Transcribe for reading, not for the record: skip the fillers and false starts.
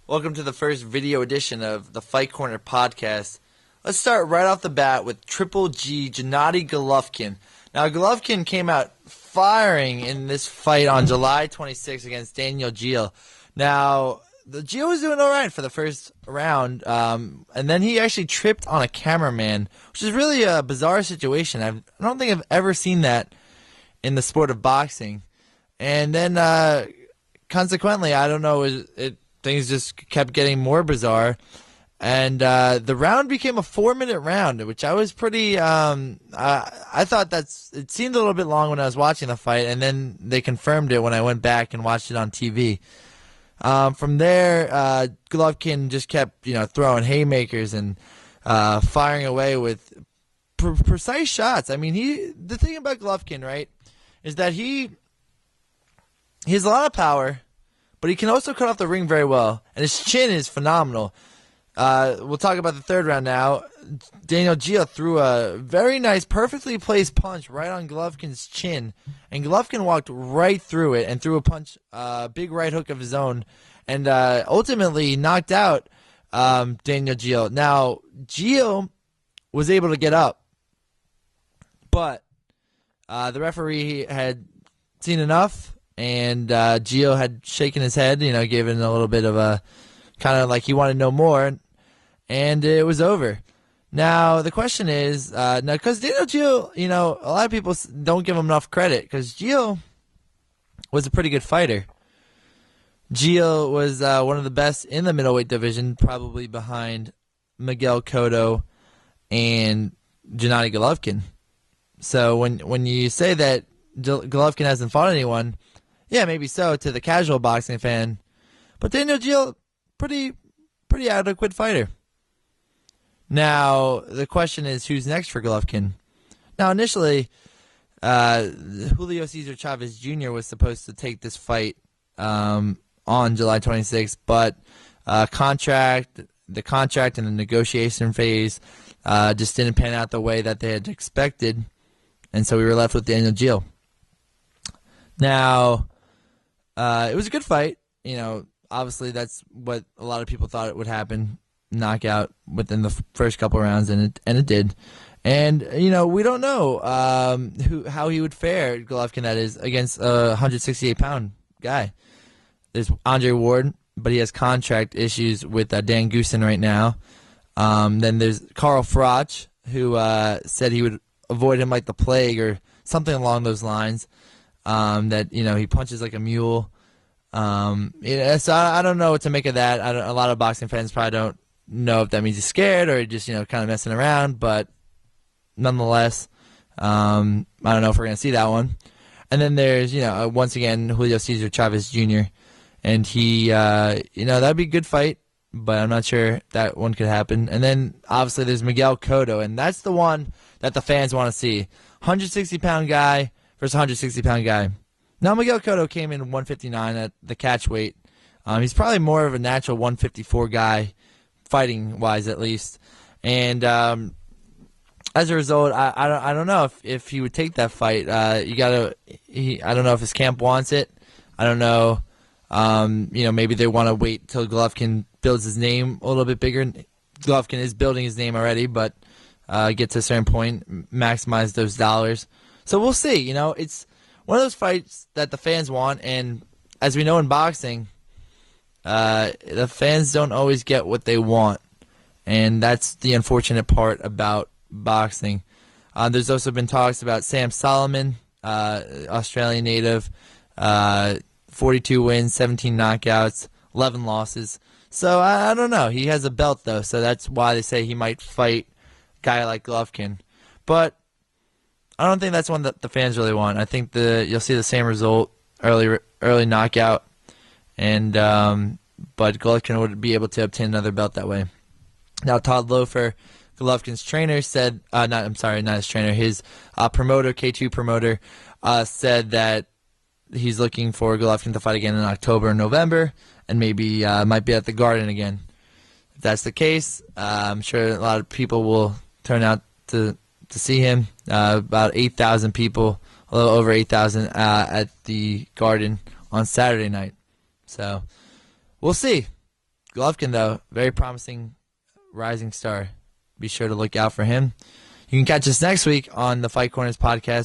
Welcome to the first video edition of the Fight Corner podcast. Let's start right off the bat with Triple G, Gennady Golovkin. Now, Golovkin came out firing in this fight on July 26th against Daniel Gil. Now, the Gil was doing all right for the first round, and then he actually tripped on a cameraman, which is really a bizarre situation. I don't think I've ever seen that in the sport of boxing. And then, consequently, I don't know, things just kept getting more bizarre. And the round became a 4-minute round, which I was pretty. I thought it seemed a little bit long when I was watching the fight, and then they confirmed it when I went back and watched it on TV. From there, Golovkin just kept, throwing haymakers and firing away with precise shots. I mean, the thing about Golovkin, right, is that he has a lot of power, but he can also cut off the ring very well, and his chin is phenomenal. We'll talk about the third round now. Daniel Gil threw a very nice, perfectly placed punch right on Golovkin's chin, and Golovkin walked right through it and threw a punch, big right hook of his own, and ultimately knocked out Daniel Gil. Now, Gil was able to get up, but the referee had seen enough, and Gio had shaken his head, giving a little bit of a kind of like he wanted to know more, and it was over. Now, the question is, because Daniel Gil, a lot of people don't give him enough credit, because Gio was a pretty good fighter. Gio was one of the best in the middleweight division, probably behind Miguel Cotto and Gennady Golovkin. So when you say that Golovkin hasn't fought anyone, yeah, maybe so to the casual boxing fan, but Daniel Gil, pretty adequate fighter. Now the question is, who's next for Golovkin? Now initially, Julio Cesar Chavez Jr. was supposed to take this fight on July 26th, but the contract and the negotiation phase just didn't pan out the way that they had expected, and so we were left with Daniel Gil. Now, it was a good fight. Obviously that's what a lot of people thought it would happen, knockout within the first couple rounds, and it did. And we don't know how he would fare, Golovkin, that is, against a 168-pound guy. There's Andre Ward, but he has contract issues with Dan Goossen right now. Then there's Carl Froch, who said he would avoid him like the plague or something along those lines. That he punches like a mule. So I don't know what to make of that. A lot of boxing fans probably don't know if that means he's scared or just kind of messing around. But nonetheless, I don't know if we're gonna see that one. And then there's once again Julio Cesar Chavez Jr. and he that'd be a good fight, but I'm not sure that one could happen. And then obviously there's Miguel Cotto, and that's the one that the fans want to see. 160-pound guy versus 160-pound guy. Now, Miguel Cotto came in 159 at the catch weight. He's probably more of a natural 154 guy, fighting-wise at least. And as a result, I don't know if he would take that fight. I don't know if his camp wants it. I don't know. Maybe they want to wait till Golovkin builds his name a little bit bigger. Golovkin is building his name already, but get to a certain point, maximize those dollars. So we'll see. It's one of those fights that the fans want, and as we know in boxing, the fans don't always get what they want, and that's the unfortunate part about boxing. There's also been talks about Sam Solomon, Australian native, 42 wins, 17 knockouts, 11 losses. So I don't know. He has a belt, though, so that's why they say he might fight a guy like Golovkin. But I don't think that's one that the fans really want. I think you'll see the same result, early knockout, and but Golovkin would be able to obtain another belt that way. Now, Todd Loeffler, Golovkin's trainer, said, not his trainer, his promoter, K2 promoter, said that he's looking for Golovkin to fight again in October and November, and maybe might be at the Garden again. If that's the case, I'm sure a lot of people will turn out to see him. About 8,000 people, a little over 8,000 at the Garden on Saturday night. So we'll see. Golovkin, though, very promising rising star. Be sure to look out for him. You can catch us next week on the Fight Corners podcast.